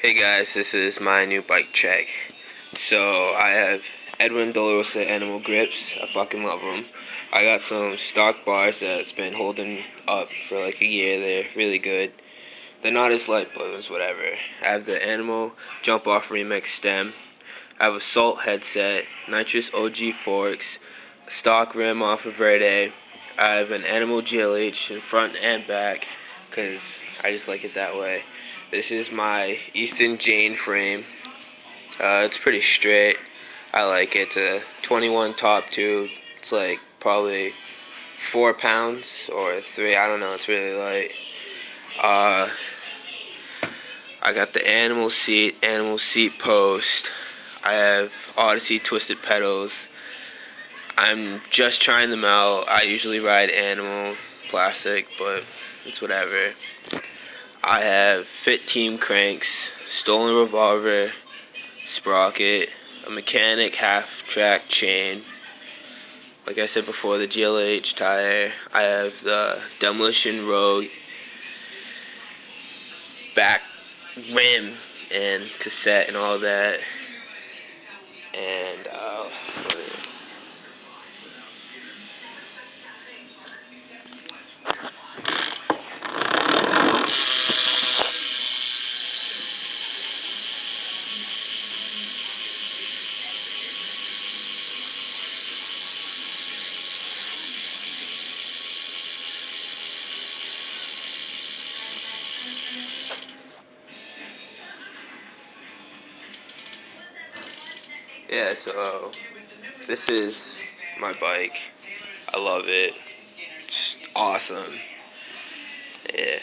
Hey guys, this is my new bike check. So I have Edwin De La Rosa Animal Grips. I fucking love them. I got some stock bars that's been holding up for like a year. They're really good. They're not as light, but it's whatever. I have the Animal Jump Off Remix stem. I have a Salt headset, Nitrous OG forks, stock rim off of Verde. I have an Animal GLH in front and back because I just like it that way. This is my Easton Jane frame. It's pretty straight. I like it. It's a 21 top tube. It's like probably 4 pounds or 3. I don't know. It's really light. I got the animal seat post. I have Odyssey twisted pedals. I'm just trying them out. I usually ride animal plastic, but it's whatever. I have Fit Team cranks, stolen revolver, sprocket, a mechanic half-track chain. Like I said before, the GLH tire. I have the Demolition Rogue back rim and cassette and all that. And yeah, so this is my bike. I love it. It's awesome. Yeah.